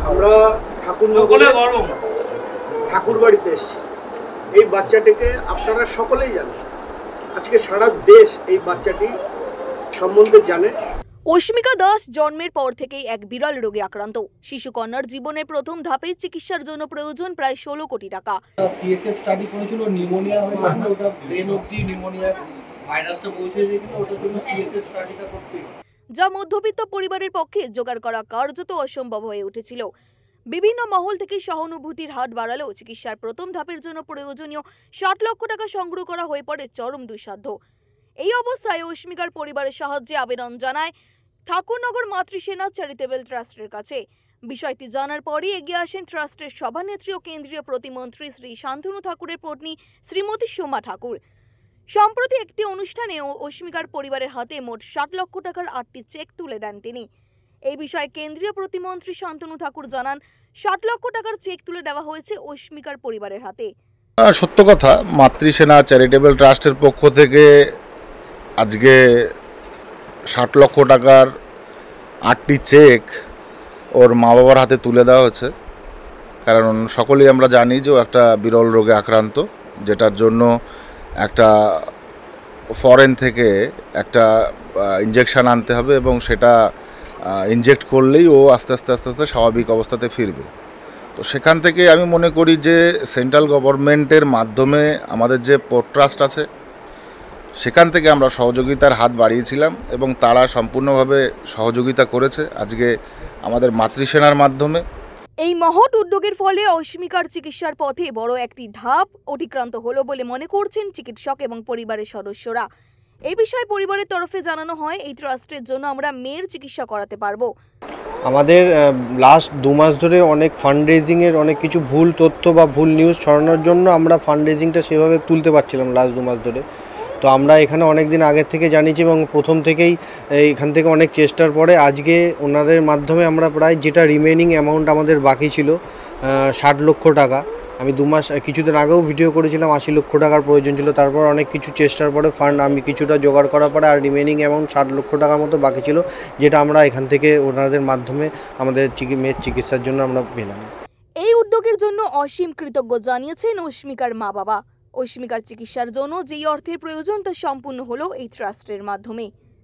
আমরা ঠাকুর বাড়িতে এসেছি। এই বাচ্চাটিকে আপনারা সকলেই জানেন, আজকে সারা দেশ এই বাচ্চাটি সম্বন্ধে জানে। অস্মিকা দাস জন্মের পর থেকেই এক বিরল রোগে আক্রান্ত। শিশু কন্যার জীবনের প্রথম ধাপে চিকিৎসার জন্য প্রয়োজন প্রায় 16 কোটি টাকা। সিএসএফ স্টাডি করেছিল, নিউমোনিয়া হয়েছিল, ওটা ব্রেন অবধি নিউমোনিয়া ভাইরাসটা পৌঁছে গিয়েছিল, ওটার জন্য সিএসএফ স্টাডিটা করতে, যা মধ্যবিত্ত পরিবারের পক্ষে জোগাড় করা কার্যত অসম্ভব হয়ে উঠেছিল। বিভিন্ন মহল থেকে সহানুভূতির হাত বাড়ালেও চিকিৎসার প্রথম ধাপের জন্য প্রয়োজনীয় 60 লক্ষ টাকা সংগ্রহ করা হয়ে পড়ে চরম দুঃসাধ্য। এই অবস্থায় অস্মিকার পরিবারের সাহায্যে আবেদন জানায় ঠাকুরনগর মাতৃসেনা চ্যারিটেবল ট্রাস্টের কাছে। বিষয়টি জানার পরই এগিয়ে আসেন ট্রাস্টের সভানেত্রী ও কেন্দ্রীয় প্রতিমন্ত্রী শ্রী শান্তনু ঠাকুরের পত্নী শ্রীমতী সোমা ঠাকুর। সম্প্রতি একটি অনুষ্ঠানে অস্মিকার পরিবারের হাতে মোট 60 লক্ষ টাকার 8টি চেক তুলে দেন তিনি। এই বিষয়ে কেন্দ্রীয় প্রতিমন্ত্রী শান্তনু ঠাকুর জানান, 60 লক্ষ টাকার চেক তুলে দেওয়া হয়েছে অস্মিকার পরিবারের হাতে। সত্য কথা, মাতৃসেনা চ্যারিটেবল ট্রাস্টের পক্ষ থেকে আজকে 60 লক্ষ টাকার 8টি চেক ওর মা বাবার হাতে তুলে দেওয়া হয়েছে। কারণ সকলেই আমরা জানি যে ও একটা বিরল রোগে আক্রান্ত, যেটার জন্য একটা ফরেন থেকে একটা ইঞ্জেকশন আনতে হবে এবং সেটা ইনজেক্ট করলেই ও আস্তে আস্তে আস্তে আস্তে স্বাভাবিক অবস্থাতে ফিরবে। তো সেখান থেকে আমি মনে করি যে সেন্ট্রাল গভর্নমেন্টের মাধ্যমে আমাদের যে পোর্ট ট্রাস্ট আছে সেখান থেকে আমরা সহযোগিতার হাত বাড়িয়েছিলাম এবং তারা সম্পূর্ণভাবে সহযোগিতা করেছে আজকে আমাদের মাতৃসেনার মাধ্যমে। এই মহৎ উদ্যোগের ফলে অস্মিকার চিকিৎসার পথে বড় একটি ধাপ অতিক্রান্ত হলো বলে মনে করছেন চিকিৎসক এবং পরিবারের সদস্যরা। এই বিষয়ে পরিবারের তরফে জানানো হয়, এই ট্রাস্টের জন্য আমরা মেয়ের চিকিৎসা করাতে পারবো। আমাদের লাস্ট 2 মাস ধরে অনেক ফান্ড রেজিংয়ের অনেক কিছু ভুল তথ্য বা ভুল নিউজ ছড়ানোর জন্য আমরা ফান্ড রেজিংটা সেভাবে তুলতে পারছিলাম লাস্ট 2 মাস ধরে। তো আমরা এখানে অনেক দিন আগের থেকে জানিয়েছি এবং প্রথম থেকেই এখান থেকে অনেক চেষ্টার পরে আজকে ওনাদের মাধ্যমে আমরা প্রায় যেটা রিমেনিং অ্যামাউন্ট আমাদের বাকি ছিল 60 লক্ষ টাকা, আমি 2 মাস কিছুদিন আগেও ভিডিও করেছিলাম 80 লক্ষ টাকার প্রয়োজন ছিল। তারপর অনেক কিছু চেষ্টার পরে ফান্ড আমি কিছুটা জোগাড় করার পরে আর রিমেনিং অ্যামাউন্ট 60 লক্ষ টাকার মতো বাকি ছিল, যেটা আমরা এখান থেকে ওনাদের মাধ্যমে আমাদের মেয়ের চিকিৎসার জন্য আমরা পেলাম। এই উদ্যোগের জন্য অসীম কৃতজ্ঞ জানিয়েছেন অস্মিকার মা বাবা। অস্মিকার চিকিৎসার জন্য যেই অর্থের প্রয়োজন তা সম্পূর্ণ হলো এই ট্রাস্টের মাধ্যমে।